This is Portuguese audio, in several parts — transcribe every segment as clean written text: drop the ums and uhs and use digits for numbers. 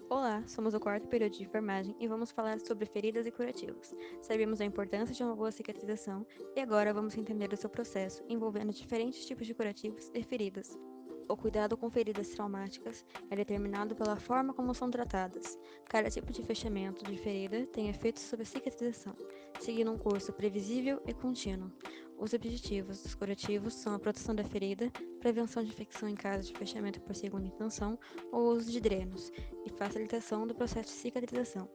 Olá, somos o quarto período de enfermagem e vamos falar sobre feridas e curativos. Sabemos a importância de uma boa cicatrização e agora vamos entender o seu processo, envolvendo diferentes tipos de curativos e feridas. O cuidado com feridas traumáticas é determinado pela forma como são tratadas. Cada tipo de fechamento de ferida tem efeitos sobre a cicatrização, seguindo um curso previsível e contínuo. Os objetivos dos curativos são a proteção da ferida, prevenção de infecção em caso de fechamento por segunda intenção ou uso de drenos, e facilitação do processo de cicatrização.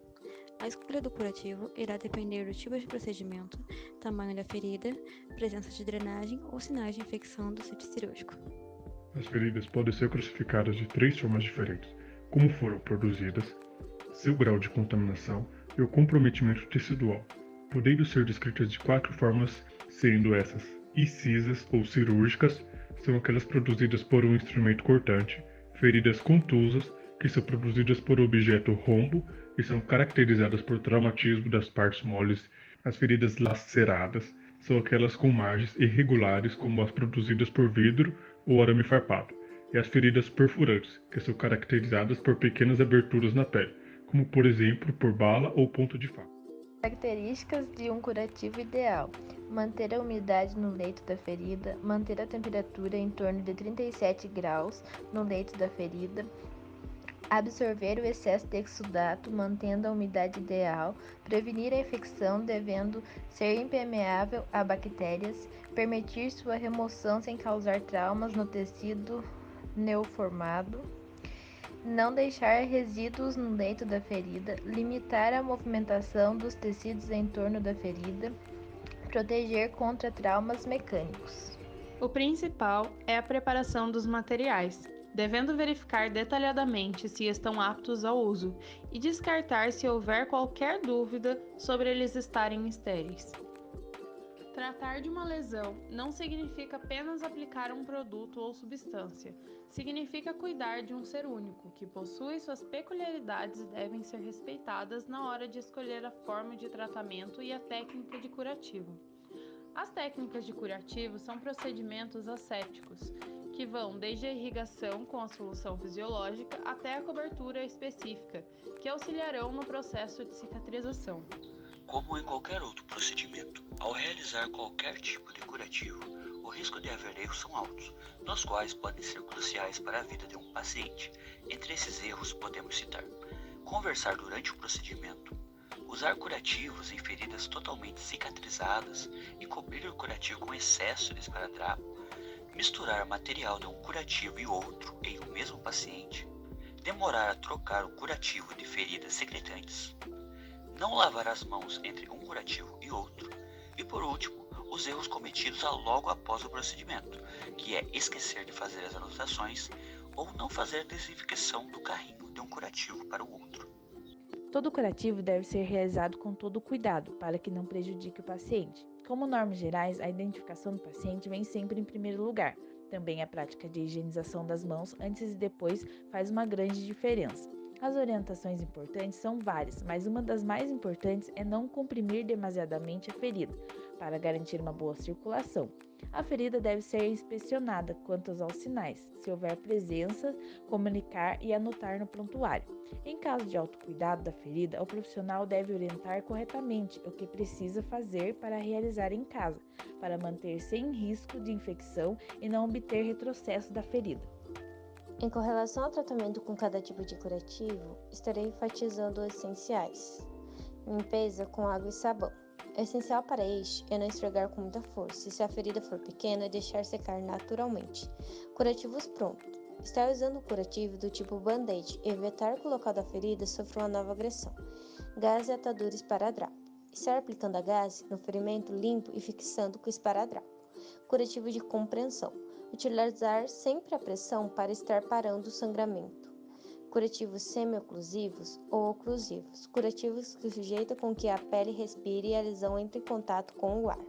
A escolha do curativo irá depender do tipo de procedimento, tamanho da ferida, presença de drenagem ou sinais de infecção do sítio cirúrgico. As feridas podem ser classificadas de três formas diferentes: como foram produzidas, seu grau de contaminação e o comprometimento tecidual, podendo ser descritas de quatro formas, sendo essas incisas ou cirúrgicas, são aquelas produzidas por um instrumento cortante, feridas contusas, que são produzidas por objeto rombo e são caracterizadas por traumatismo das partes moles. As feridas laceradas são aquelas com margens irregulares, como as produzidas por vidro ou arame farpado, e as feridas perfurantes, que são caracterizadas por pequenas aberturas na pele, como por exemplo por bala ou ponto de faca. Características de um curativo ideal: manter a umidade no leito da ferida, manter a temperatura em torno de 37 graus no leito da ferida, absorver o excesso de exudato mantendo a umidade ideal, prevenir a infecção devendo ser impermeável a bactérias, permitir sua remoção sem causar traumas no tecido neoformado, não deixar resíduos no leito da ferida, limitar a movimentação dos tecidos em torno da ferida, proteger contra traumas mecânicos. O principal é a preparação dos materiais, devendo verificar detalhadamente se estão aptos ao uso e descartar se houver qualquer dúvida sobre eles estarem estéreis. Tratar de uma lesão não significa apenas aplicar um produto ou substância, significa cuidar de um ser único, que possui suas peculiaridades e devem ser respeitadas na hora de escolher a forma de tratamento e a técnica de curativo. As técnicas de curativo são procedimentos assépticos, que vão desde a irrigação com a solução fisiológica até a cobertura específica, que auxiliarão no processo de cicatrização. Como em qualquer outro procedimento, ao realizar qualquer tipo de curativo, o risco de haver erros são altos, dos quais podem ser cruciais para a vida de um paciente. Entre esses erros podemos citar: conversar durante o procedimento, usar curativos em feridas totalmente cicatrizadas e cobrir o curativo com excesso de esparadrapo, misturar material de um curativo e outro em um mesmo paciente, demorar a trocar o curativo de feridas secretantes, não lavar as mãos entre um curativo e outro, e por último, os erros cometidos logo após o procedimento, que é esquecer de fazer as anotações ou não fazer a desinfecção do carrinho de um curativo para o outro. Todo curativo deve ser realizado com todo cuidado para que não prejudique o paciente. Como normas gerais, a identificação do paciente vem sempre em primeiro lugar. Também a prática de higienização das mãos antes e depois faz uma grande diferença. As orientações importantes são várias, mas uma das mais importantes é não comprimir demasiadamente a ferida, para garantir uma boa circulação. A ferida deve ser inspecionada quanto aos sinais. Se houver presença, comunicar e anotar no prontuário. Em caso de autocuidado da ferida, o profissional deve orientar corretamente o que precisa fazer para realizar em casa, para manter sem risco de infecção e não obter retrocesso da ferida. Em correlação ao tratamento com cada tipo de curativo, estarei enfatizando os essenciais. Limpeza com água e sabão. É essencial para este é não esfregar com muita força, e se a ferida for pequena, deixar secar naturalmente. Curativos prontos. Estar usando o curativo do tipo band-aid e evitar que o local da ferida sofra uma nova agressão. Gás e atadura esparadrapo. Estar aplicando a gás no ferimento limpo e fixando com esparadrapo. Curativo de compreensão. Utilizar sempre a pressão para estar parando o sangramento. Curativos semi-oclusivos ou oclusivos. Curativos que sujeitam com que a pele respire e a lesão entre em contato com o ar.